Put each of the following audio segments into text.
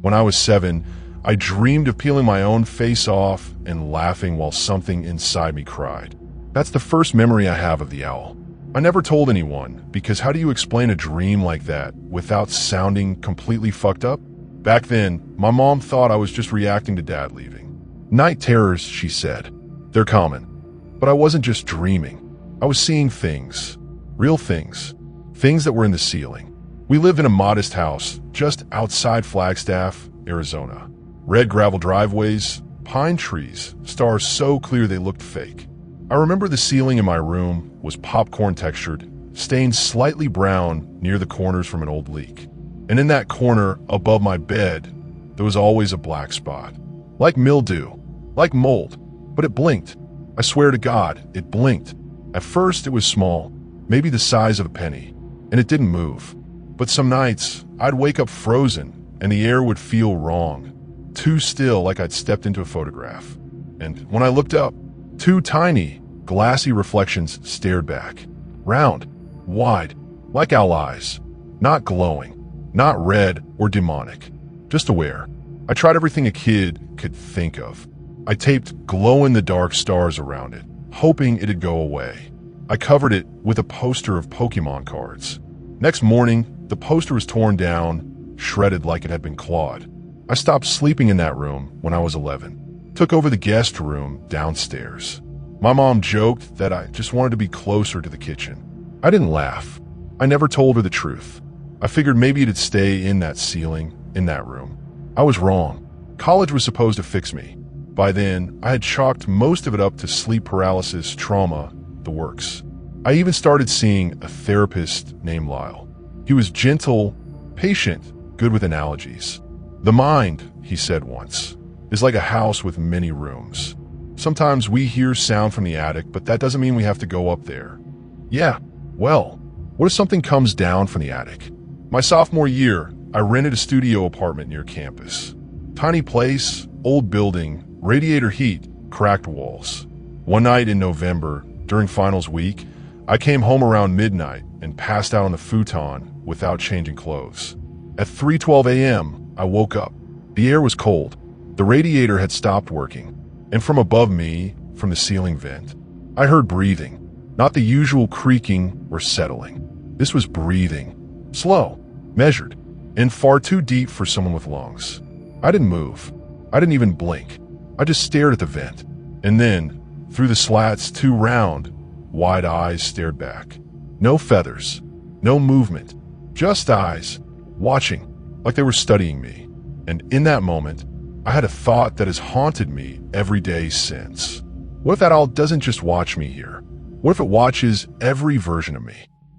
When I was 7, I dreamed of peeling my own face off and laughing while something inside me cried. That's the first memory I have of the owl. I never told anyone, because how do you explain a dream like that without sounding completely fucked up? Back then, my mom thought I was just reacting to Dad leaving. Night terrors, she said. They're common. But I wasn't just dreaming. I was seeing things. Real things. Things that were in the ceiling. We lived in a modest house just outside Flagstaff, Arizona. Red gravel driveways, pine trees, stars so clear they looked fake. I remember the ceiling in my room was popcorn textured, stained slightly brown near the corners from an old leak. And in that corner above my bed, there was always a black spot. Like mildew, like mold, but it blinked. I swear to God, it blinked. At first it was small, maybe the size of a penny, and it didn't move. But some nights, I'd wake up frozen, and the air would feel wrong. Too still, like I'd stepped into a photograph. And when I looked up, 2 tiny, glassy reflections stared back. Round, wide, like owl eyes. Not glowing, not red or demonic, just aware. I tried everything a kid could think of. I taped glow-in-the-dark stars around it, hoping it'd go away. I covered it with a poster of Pokemon cards. Next morning, the poster was torn down, shredded like it had been clawed. I stopped sleeping in that room when I was 11. Took over the guest room downstairs. My mom joked that I just wanted to be closer to the kitchen. I didn't laugh. I never told her the truth. I figured maybe it'd stay in that ceiling, in that room. I was wrong. College was supposed to fix me. By then, I had chalked most of it up to sleep paralysis, trauma, the works. I even started seeing a therapist named Lyle. He was gentle, patient, good with analogies. The mind, he said once, is like a house with many rooms. Sometimes we hear sound from the attic, but that doesn't mean we have to go up there. Yeah, well, what if something comes down from the attic? My sophomore year, I rented a studio apartment near campus. Tiny place, old building, radiator heat, cracked walls. One night in November, during finals week, I came home around midnight and passed out on the futon without changing clothes. At 3:12 a.m., I woke up. The air was cold. The radiator had stopped working. And from above me, from the ceiling vent, I heard breathing. Not the usual creaking or settling. This was breathing. Slow, measured, and far too deep for someone with lungs. I didn't move. I didn't even blink. I just stared at the vent. And then, through the slats, 2 round, wide eyes stared back. No feathers. No movement. Just eyes, watching, like they were studying me. And in that moment, I had a thought that has haunted me every day since. What if that owl doesn't just watch me here? What if it watches every version of me?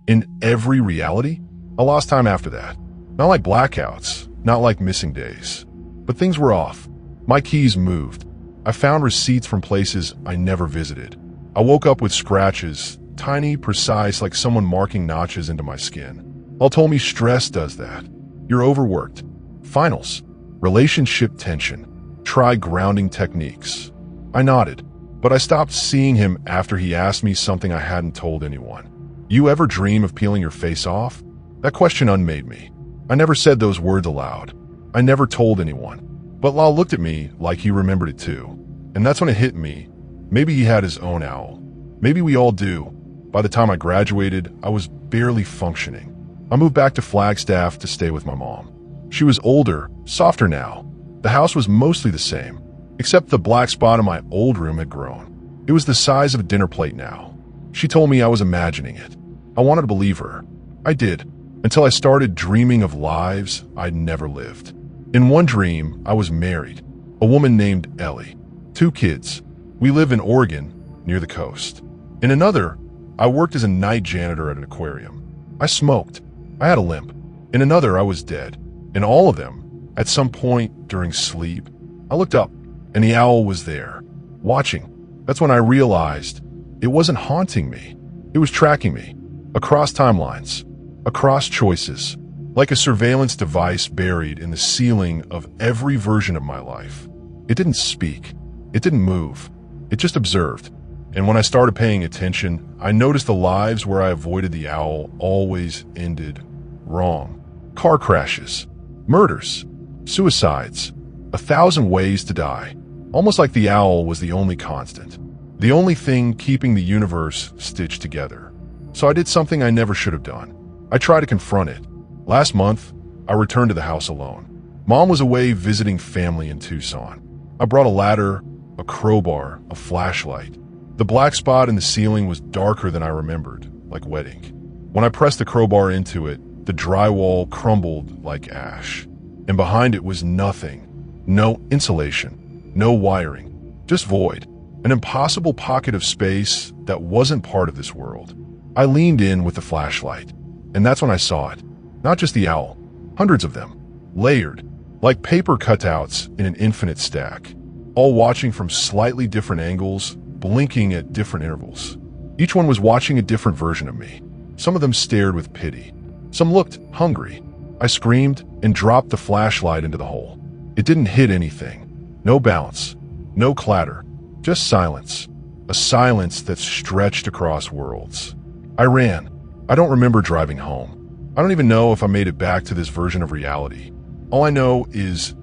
In every reality? I lost time after that. Not like blackouts, not like missing days. But things were off. My keys moved. I found receipts from places I never visited. I woke up with scratches, tiny, precise, like someone marking notches into my skin. All told me stress does that. You're overworked. Finals. Relationship tension. Try grounding techniques. I nodded, but I stopped seeing him after he asked me something I hadn't told anyone. You ever dream of peeling your face off? That question unmade me. I never said those words aloud. I never told anyone. But Lal looked at me like he remembered it too. And that's when it hit me. Maybe he had his own owl. Maybe we all do. By the time I graduated, I was barely functioning. I moved back to Flagstaff to stay with my mom. She was older, softer now. The house was mostly the same, except the black spot in my old room had grown. It was the size of a dinner plate now. She told me I was imagining it. I wanted to believe her. I did, until I started dreaming of lives I'd never lived. In one dream, I was married, a woman named Ellie. 2 kids. We live in Oregon, near the coast. In another, I worked as a night janitor at an aquarium. I smoked. I had a limp. In another, I was dead. In all of them, at some point during sleep, I looked up, and the owl was there, watching. That's when I realized it wasn't haunting me. It was tracking me, across timelines, across choices, like a surveillance device buried in the ceiling of every version of my life. It didn't speak. It didn't move. It just observed. And when I started paying attention, I noticed the lives where I avoided the owl always ended wrong. Car crashes, murders, suicides, 1,000 ways to die. Almost like the owl was the only constant, the only thing keeping the universe stitched together. So I did something I never should have done. I tried to confront it. Last month, I returned to the house alone. Mom was away visiting family in Tucson. I brought a ladder, a crowbar, a flashlight. The black spot in the ceiling was darker than I remembered, like wet ink. When I pressed the crowbar into it, the drywall crumbled like ash. And behind it was nothing. No insulation, no wiring, just void. An impossible pocket of space that wasn't part of this world. I leaned in with the flashlight, and that's when I saw it. Not just the owl, hundreds of them, layered, like paper cutouts in an infinite stack, all watching from slightly different angles, blinking at different intervals. Each one was watching a different version of me. Some of them stared with pity. Some looked hungry. I screamed and dropped the flashlight into the hole. It didn't hit anything. No bounce, no clatter, just silence. A silence that stretched across worlds. I ran. I don't remember driving home. I don't even know if I made it back to this version of reality. All I know is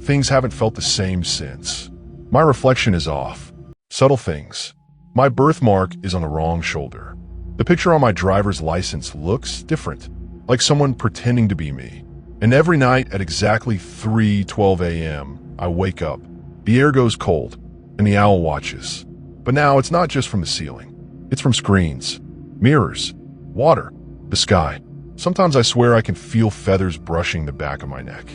things haven't felt the same since. My reflection is off. Subtle things. My birthmark is on the wrong shoulder. The picture on my driver's license looks different, like someone pretending to be me. And every night at exactly 3:12 a.m., I wake up. The air goes cold, and the owl watches. But now it's not just from the ceiling. It's from screens, mirrors, water, the sky. Sometimes I swear I can feel feathers brushing the back of my neck,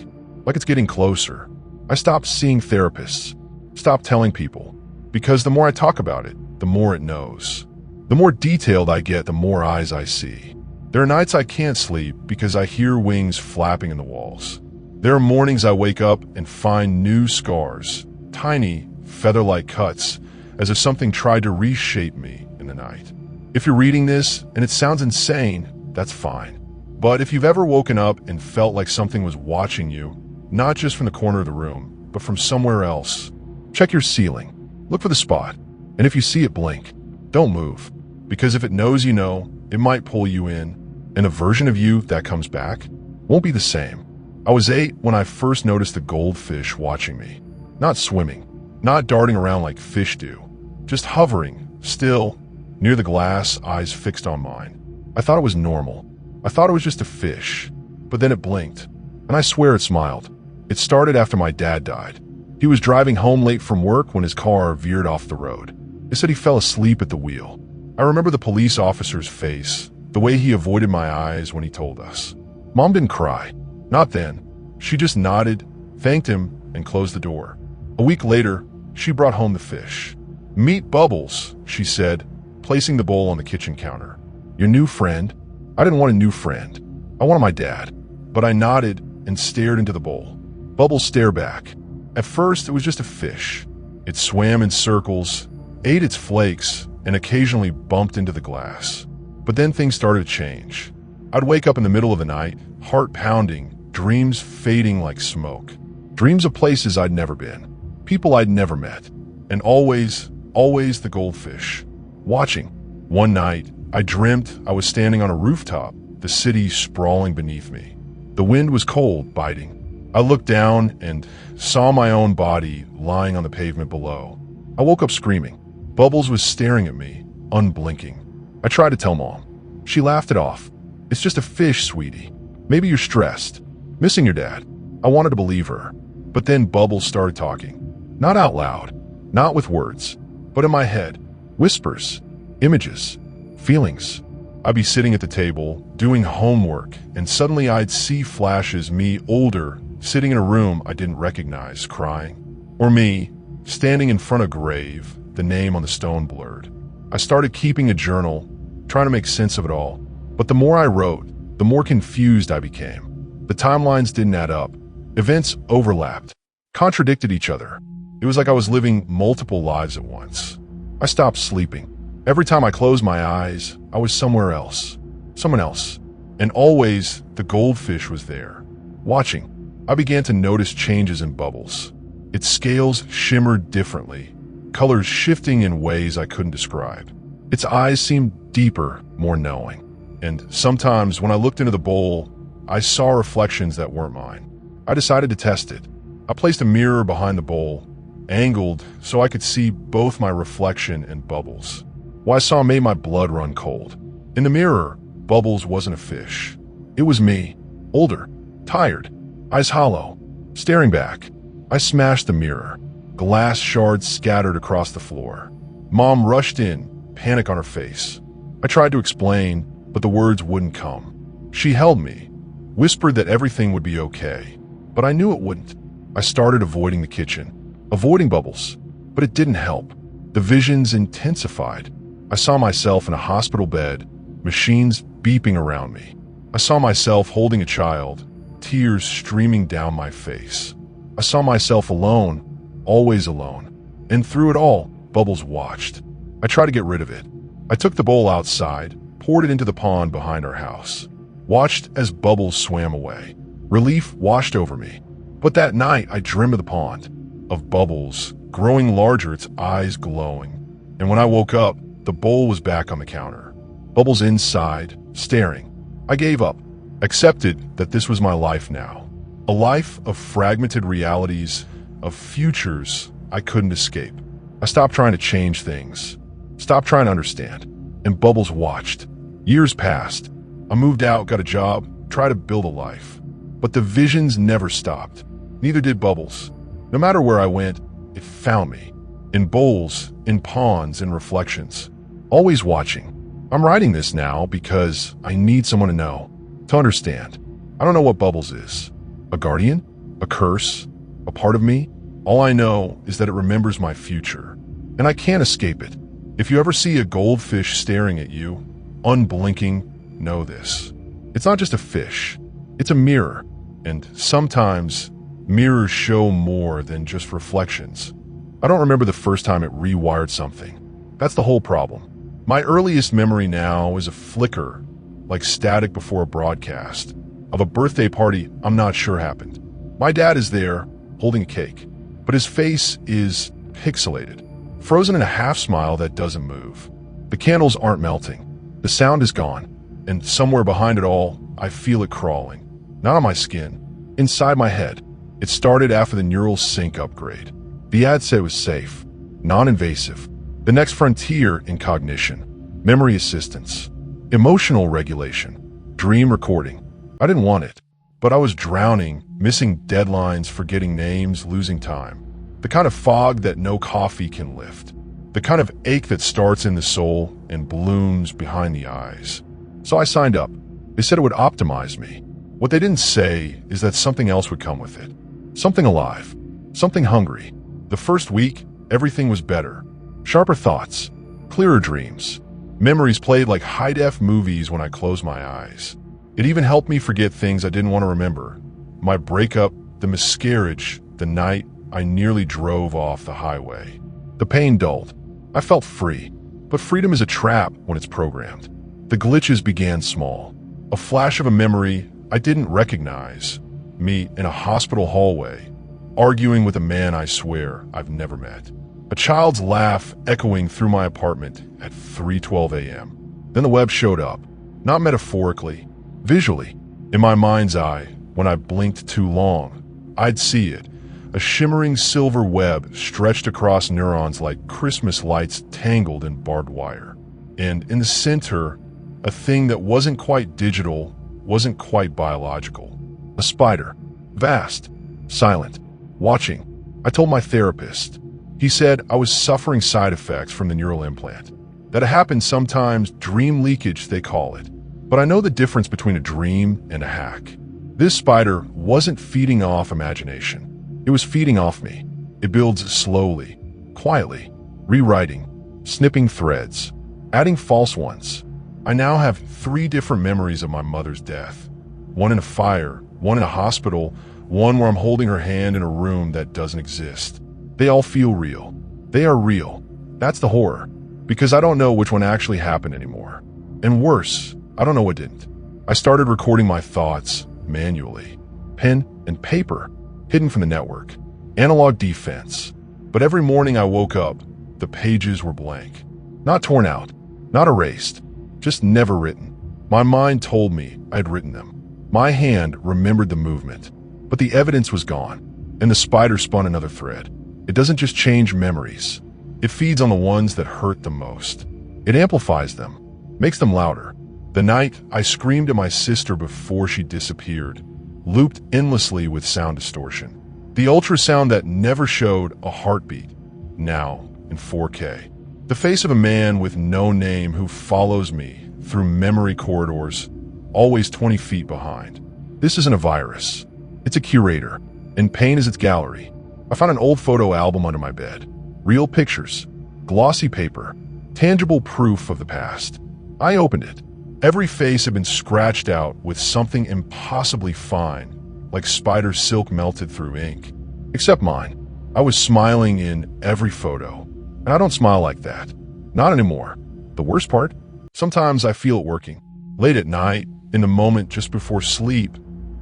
like it's getting closer. I stopped seeing therapists, stopped telling people, because the more I talk about it, the more it knows. The more detailed I get, the more eyes I see. There are nights I can't sleep because I hear wings flapping in the walls. There are mornings I wake up and find new scars, tiny, feather-like cuts, as if something tried to reshape me in the night. If you're reading this and it sounds insane, that's fine. But if you've ever woken up and felt like something was watching you, not just from the corner of the room, but from somewhere else, check your ceiling. Look for the spot. And if you see it, blink. Don't move. Because if it knows you know, it might pull you in. And a version of you that comes back won't be the same. I was 8 when I first noticed the goldfish watching me. Not swimming. Not darting around like fish do. Just hovering, still, near the glass, eyes fixed on mine. I thought it was normal. I thought it was just a fish, but then it blinked, and I swear it smiled. It started after my dad died. He was driving home late from work when his car veered off the road. They said he fell asleep at the wheel. I remember the police officer's face, the way he avoided my eyes when he told us. Mom didn't cry. Not then. She just nodded, thanked him, and closed the door. A week later, she brought home the fish. "Meet Bubbles," she said, placing the bowl on the kitchen counter. "Your new friend?" I didn't want a new friend. I wanted my dad. But I nodded and stared into the bowl. Bubbles stared back. At first, it was just a fish. It swam in circles, ate its flakes, and occasionally bumped into the glass. But then things started to change. I'd wake up in the middle of the night, heart pounding, dreams fading like smoke. Dreams of places I'd never been, people I'd never met, and always the goldfish. Watching. One night, I dreamt I was standing on a rooftop, the city sprawling beneath me. The wind was cold, biting. I looked down and saw my own body lying on the pavement below. I woke up screaming. Bubbles was staring at me, unblinking. I tried to tell Mom. She laughed it off. "It's just a fish, sweetie. Maybe you're stressed. Missing your dad." I wanted to believe her. But then Bubbles started talking. Not out loud, not with words, but in my head. Whispers, images, feelings. I'd be sitting at the table, doing homework, and suddenly I'd see flashes, me older, sitting in a room I didn't recognize, crying. Or me, standing in front of a grave, the name on the stone blurred. I started keeping a journal, trying to make sense of it all. But the more I wrote, the more confused I became. The timelines didn't add up. Events overlapped, contradicted each other. It was like I was living multiple lives at once. I stopped sleeping. Every time I closed my eyes, I was somewhere else. Someone else. And always, the goldfish was there, watching. I began to notice changes in Bubbles. Its scales shimmered differently, colors shifting in ways I couldn't describe. Its eyes seemed deeper, more knowing. And sometimes when I looked into the bowl, I saw reflections that weren't mine. I decided to test it. I placed a mirror behind the bowl, angled so I could see both my reflection and Bubbles. What I saw made my blood run cold. In the mirror, Bubbles wasn't a fish. It was me, older, tired, eyes hollow, staring back. I smashed the mirror. Glass shards scattered across the floor. Mom rushed in, panic on her face. I tried to explain, but the words wouldn't come. She held me, whispered that everything would be okay, but I knew it wouldn't. I started avoiding the kitchen, avoiding Bubbles, but it didn't help. The visions intensified. I saw myself in a hospital bed, machines beeping around me. I saw myself holding a child, tears streaming down my face. I saw myself alone, always alone. And through it all, Bubbles watched. I tried to get rid of it. I took the bowl outside, poured it into the pond behind our house, watched as Bubbles swam away. Relief washed over me. But that night, I dreamed of the pond, of Bubbles, growing larger, its eyes glowing. And when I woke up, the bowl was back on the counter. Bubbles inside, staring. I gave up, accepted that this was my life now. A life of fragmented realities, of futures I couldn't escape. I stopped trying to change things, stopped trying to understand, and Bubbles watched. Years passed. I moved out, got a job, tried to build a life. But the visions never stopped. Neither did Bubbles. No matter where I went, it found me. In bowls, in ponds, in reflections. Always watching. I'm writing this now because I need someone to know, to understand. I don't know what Bubbles is. A guardian? A curse? A part of me? All I know is that it remembers my future, and I can't escape it. If you ever see a goldfish staring at you, unblinking, know this. It's not just a fish. It's a mirror, and sometimes mirrors show more than just reflections. I don't remember the first time it rewired something. That's the whole problem. My earliest memory now is a flicker, like static before a broadcast, of a birthday party I'm not sure happened. My dad is there, holding a cake, but his face is pixelated, frozen in a half-smile that doesn't move. The candles aren't melting. The sound is gone, and somewhere behind it all, I feel it crawling. Not on my skin, inside my head. It started after the neural sync upgrade. The ad said it was safe, non-invasive, the next frontier in cognition, memory assistance, emotional regulation, dream recording. I didn't want it, but I was drowning, missing deadlines, forgetting names, losing time. The kind of fog that no coffee can lift. The kind of ache that starts in the soul and blooms behind the eyes. So I signed up. They said it would optimize me. What they didn't say is that something else would come with it. Something alive. Something hungry. The first week, everything was better. Sharper thoughts. Clearer dreams. Memories played like high-def movies when I closed my eyes. It even helped me forget things I didn't want to remember. My breakup, the miscarriage, the night I nearly drove off the highway. The pain dulled. I felt free. But freedom is a trap when it's programmed. The glitches began small. A flash of a memory I didn't recognize. Me in a hospital hallway, arguing with a man I swear I've never met. A child's laugh echoing through my apartment at 3:12 a.m. Then the web showed up, not metaphorically, visually. In my mind's eye, when I blinked too long, I'd see it, a shimmering silver web stretched across neurons like Christmas lights tangled in barbed wire. And in the center, a thing that wasn't quite digital, wasn't quite biological. A spider, vast, silent, watching. I told my therapist. He said I was suffering side effects from the neural implant. That it happens sometimes, dream leakage they call it. But I know the difference between a dream and a hack. This spider wasn't feeding off imagination. It was feeding off me. It builds slowly, quietly, rewriting, snipping threads, adding false ones. I now have 3 different memories of my mother's death. One in a fire, one in a hospital, one where I'm holding her hand in a room that doesn't exist. They all feel real. They are real. That's the horror, because I don't know which one actually happened anymore. And worse, I don't know what didn't. I started recording my thoughts manually. Pen and paper, hidden from the network. Analog defense. But every morning I woke up, the pages were blank. Not torn out, not erased, just never written. My mind told me I'd written them. My hand remembered the movement. But the evidence was gone, and the spider spun another thread. It doesn't just change memories. It feeds on the ones that hurt the most. It amplifies them, makes them louder. The night I screamed at my sister before she disappeared, looped endlessly with sound distortion. The ultrasound that never showed a heartbeat, now in 4K. The face of a man with no name who follows me through memory corridors, always 20 feet behind. This isn't a virus. It's a curator, and pain is its gallery. I found an old photo album under my bed. Real pictures, glossy paper, tangible proof of the past. I opened it. Every face had been scratched out with something impossibly fine, like spider silk melted through ink. Except mine. I was smiling in every photo. And I don't smile like that. Not anymore. The worst part? Sometimes I feel it working. Late at night, in the moment just before sleep,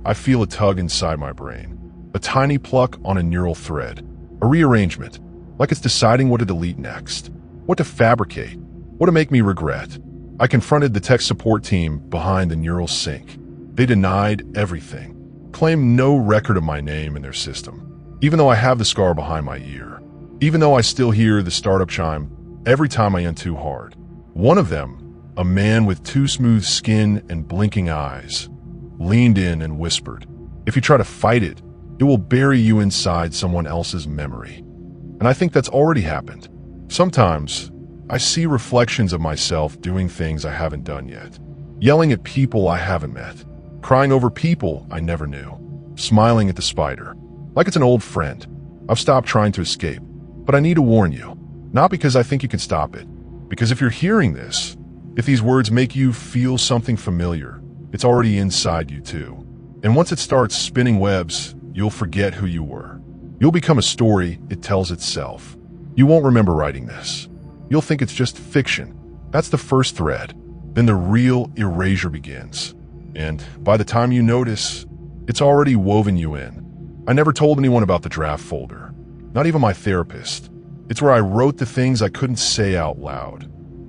I feel a tug inside my brain. A tiny pluck on a neural thread. A rearrangement. Like it's deciding what to delete next. What to fabricate. What to make me regret. I confronted the tech support team behind the neural sync. They denied everything. Claimed no record of my name in their system. Even though I have the scar behind my ear. Even though I still hear the startup chime every time I yawn too hard. One of them, a man with too smooth skin and blinking eyes, leaned in and whispered, "If you try to fight it, it will bury you inside someone else's memory." And I think that's already happened. Sometimes, I see reflections of myself doing things I haven't done yet. Yelling at people I haven't met. Crying over people I never knew. Smiling at the spider. Like it's an old friend. I've stopped trying to escape. But I need to warn you. Not because I think you can stop it. Because if you're hearing this, if these words make you feel something familiar, it's already inside you too. And once it starts spinning webs, you'll forget who you were. You'll become a story it tells itself. You won't remember writing this. You'll think it's just fiction. That's the first thread. Then the real erasure begins. And by the time you notice, it's already woven you in. I never told anyone about the draft folder. Not even my therapist. It's where I wrote the things I couldn't say out loud.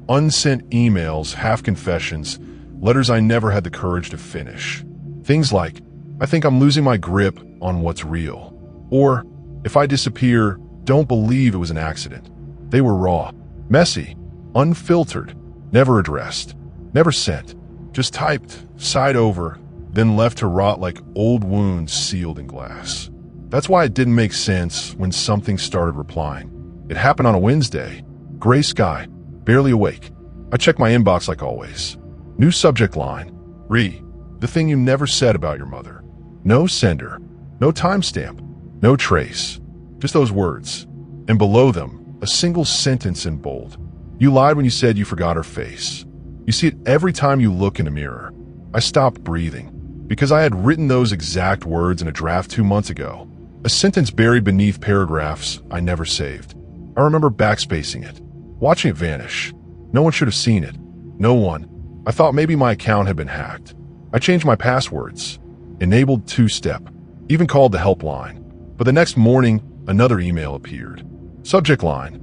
Unsent emails, half confessions, letters I never had the courage to finish. Things like, I think I'm losing my grip on what's real. Or, if I disappear, don't believe it was an accident. They were raw, messy, unfiltered, never addressed, never sent, just typed, side over, then left to rot like old wounds sealed in glass. That's why it didn't make sense when something started replying. It happened on a Wednesday. Gray sky, barely awake. I checked my inbox like always. New subject line. The thing you never said about your mother. No sender. No timestamp. No trace. Just those words. And below them, a single sentence in bold. You lied when you said you forgot her face. You see it every time you look in a mirror. I stopped breathing. Because I had written those exact words in a draft 2 months ago. A sentence buried beneath paragraphs I never saved. I remember backspacing it, watching it vanish. No one should have seen it. No one. I thought maybe my account had been hacked. I changed my passwords, enabled two-step, even called the helpline. But the next morning, another email appeared. Subject line,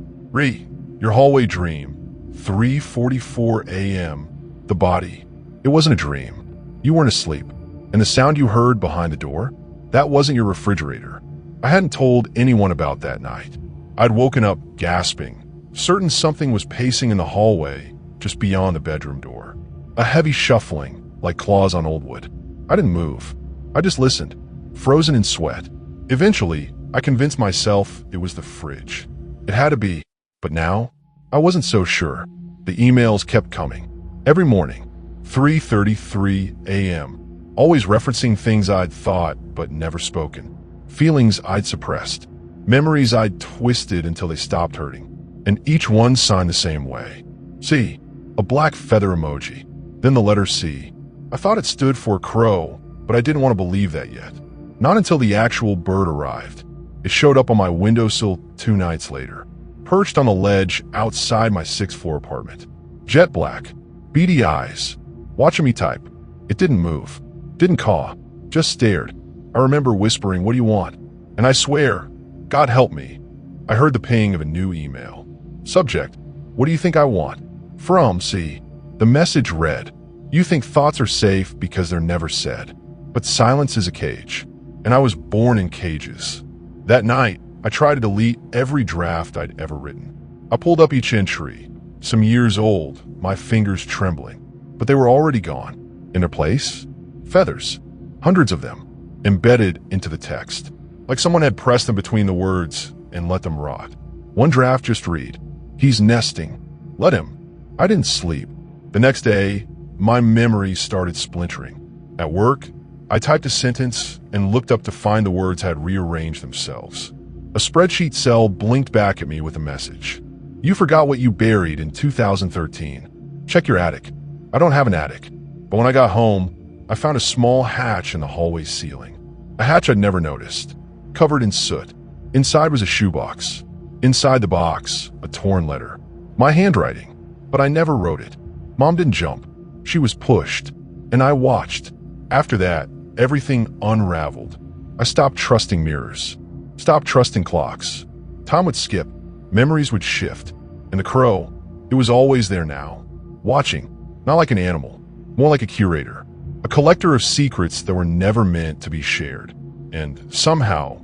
your hallway dream, 3:44 a.m. The body. It wasn't a dream. You weren't asleep. And the sound you heard behind the door? That wasn't your refrigerator. I hadn't told anyone about that night. I'd woken up gasping, certain something was pacing in the hallway just beyond the bedroom door. A heavy shuffling, like claws on old wood. I didn't move. I just listened, frozen in sweat. Eventually, I convinced myself it was the fridge. It had to be, but now, I wasn't so sure. The emails kept coming. Every morning, 3:33 a.m., always referencing things I'd thought but never spoken. Feelings I'd suppressed. Memories I'd twisted until they stopped hurting. And each one signed the same way. C. A black feather emoji. Then the letter C. I thought it stood for crow, but I didn't want to believe that yet. Not until the actual bird arrived. It showed up on my windowsill 2 nights later. Perched on a ledge outside my 6th floor apartment. Jet black. Beady eyes. Watching me type. It didn't move. Didn't caw. Just stared. I remember whispering, "What do you want?" And I swear, God help me, I heard the ping of a new email. Subject, what do you think I want? From C. The message read, you think thoughts are safe because they're never said. But silence is a cage. and I was born in cages. That night, I tried to delete every draft I'd ever written. I pulled up each entry, some years old, my fingers trembling, but they were already gone. In their place, feathers, hundreds of them, embedded into the text, like someone had pressed them between the words and let them rot. One draft just read, "He's nesting. Let him." I didn't sleep. The next day, my memories started splintering. At work, I typed a sentence and looked up to find the words had rearranged themselves. A spreadsheet cell blinked back at me with a message. "You forgot what you buried in 2013. Check your attic." I don't have an attic, but when I got home, I found a small hatch in the hallway ceiling. A hatch I'd never noticed, covered in soot. Inside was a shoebox. Inside the box, a torn letter. My handwriting, but I never wrote it. Mom didn't jump. She was pushed, and I watched. After that, everything unraveled. I stopped trusting mirrors, stopped trusting clocks. Time would skip, memories would shift, and the crow, it was always there now, watching, not like an animal, more like a curator, a collector of secrets that were never meant to be shared. And somehow,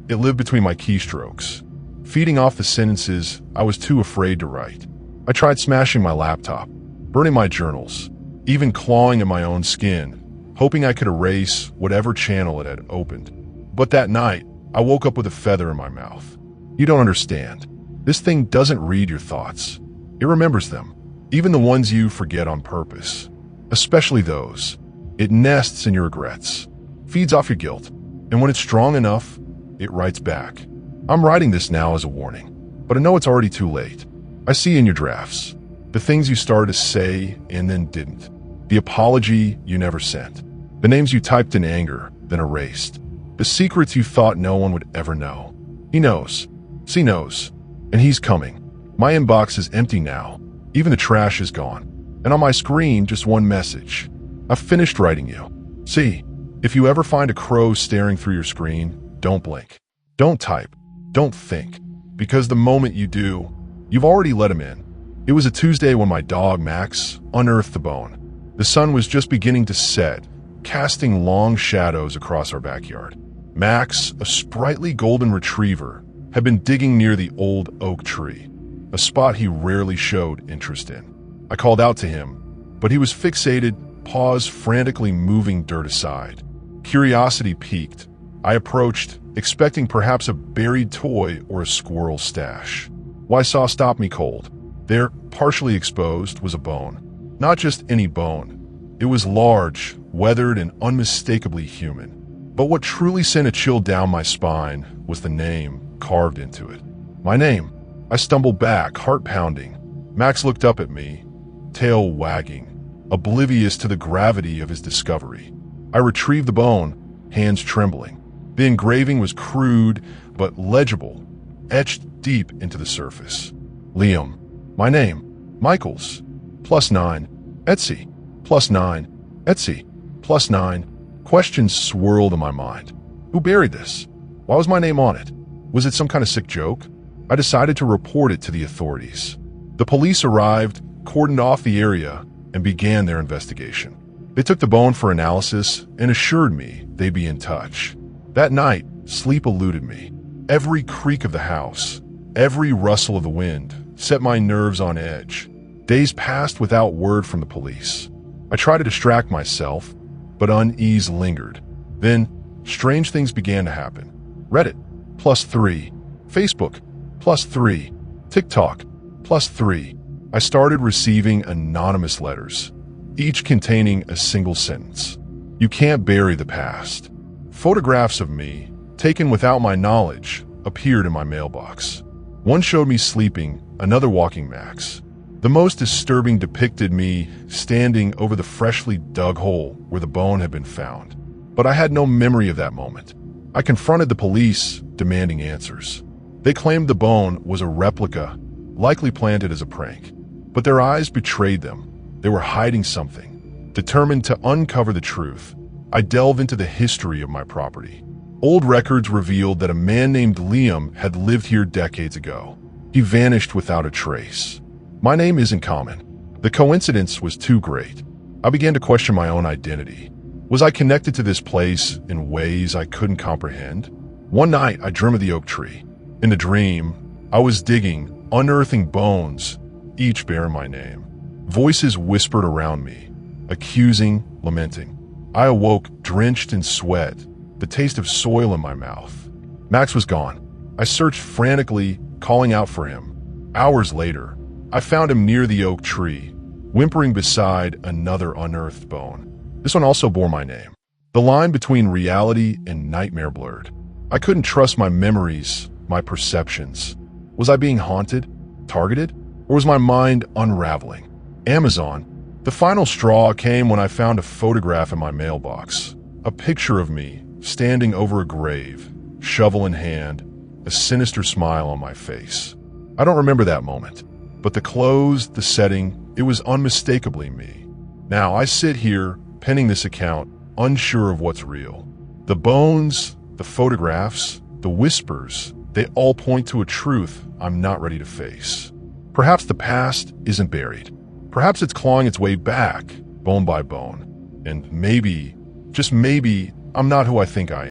it lived between my keystrokes, feeding off the sentences I was too afraid to write. I tried smashing my laptop, burning my journals, even clawing at my own skin, hoping I could erase whatever channel it had opened. But that night, I woke up with a feather in my mouth. You don't understand. This thing doesn't read your thoughts. It remembers them, even the ones you forget on purpose, especially those. It nests in your regrets, feeds off your guilt, and when it's strong enough, it writes back. I'm writing this now as a warning, but I know it's already too late. I see in your drafts the things you started to say and then didn't, the apology you never sent, the names you typed in anger, then erased, the secrets you thought no one would ever know. He knows. She knows. And he's coming. My inbox is empty now. Even the trash is gone. And on my screen, just one message. I've finished writing you. See, if you ever find a crow staring through your screen, don't blink. Don't type. Don't think. Because the moment you do, you've already let him in. It was a Tuesday when my dog, Max, unearthed the bone. The sun was just beginning to set, casting long shadows across our backyard. Max, a sprightly golden retriever, had been digging near the old oak tree, a spot he rarely showed interest in. I called out to him, but he was fixated, paws frantically moving dirt aside. Curiosity piqued. I approached, expecting perhaps a buried toy or a squirrel stash. What I saw stopped me cold. There, partially exposed, was a bone. Not just any bone. It was large, weathered, and unmistakably human. But what truly sent a chill down my spine was the name carved into it. My name. I stumbled back, heart pounding. Max looked up at me, tail wagging, oblivious to the gravity of his discovery. I retrieved the bone, hands trembling. The engraving was crude, but legible, etched deep into the surface. Liam. My name. Michaels. +9. Etsy. +9. Etsy. +9. Questions swirled in my mind. Who buried this? Why was my name on it? Was it some kind of sick joke? I decided to report it to the authorities. The police arrived, cordoned off the area, and began their investigation. They took the bone for analysis and assured me they'd be in touch. That night, sleep eluded me. Every creak of the house, every rustle of the wind set my nerves on edge. Days passed without word from the police. I tried to distract myself, but unease lingered. Then, strange things began to happen. Reddit, +3. Facebook, +3. TikTok, +3. I started receiving anonymous letters, each containing a single sentence. You can't bury the past. Photographs of me, taken without my knowledge, appeared in my mailbox. One showed me sleeping, another walking Max. The most disturbing depicted me standing over the freshly dug hole where the bone had been found. But I had no memory of that moment. I confronted the police, demanding answers. They claimed the bone was a replica, likely planted as a prank. But their eyes betrayed them. They were hiding something. Determined to uncover the truth, I delved into the history of my property. Old records revealed that a man named Liam had lived here decades ago. He vanished without a trace. My name isn't common. The coincidence was too great. I began to question my own identity. Was I connected to this place in ways I couldn't comprehend? One night, I dreamed of the oak tree. In the dream, I was digging, unearthing bones, each bearing my name. Voices whispered around me, accusing, lamenting. I awoke drenched in sweat, the taste of soil in my mouth. Max was gone. I searched frantically, calling out for him. Hours later, I found him near the oak tree, whimpering beside another unearthed bone. This one also bore my name. The line between reality and nightmare blurred. I couldn't trust my memories, my perceptions. Was I being haunted, targeted, or was my mind unraveling? Amazon. The final straw came when I found a photograph in my mailbox. A picture of me standing over a grave, shovel in hand, a sinister smile on my face. I don't remember that moment, but the clothes, the setting, it was unmistakably me. Now I sit here, penning this account, unsure of what's real. The bones, the photographs, the whispers, they all point to a truth I'm not ready to face. Perhaps the past isn't buried. Perhaps it's clawing its way back, bone by bone. And maybe, just maybe, I'm not who I think I am.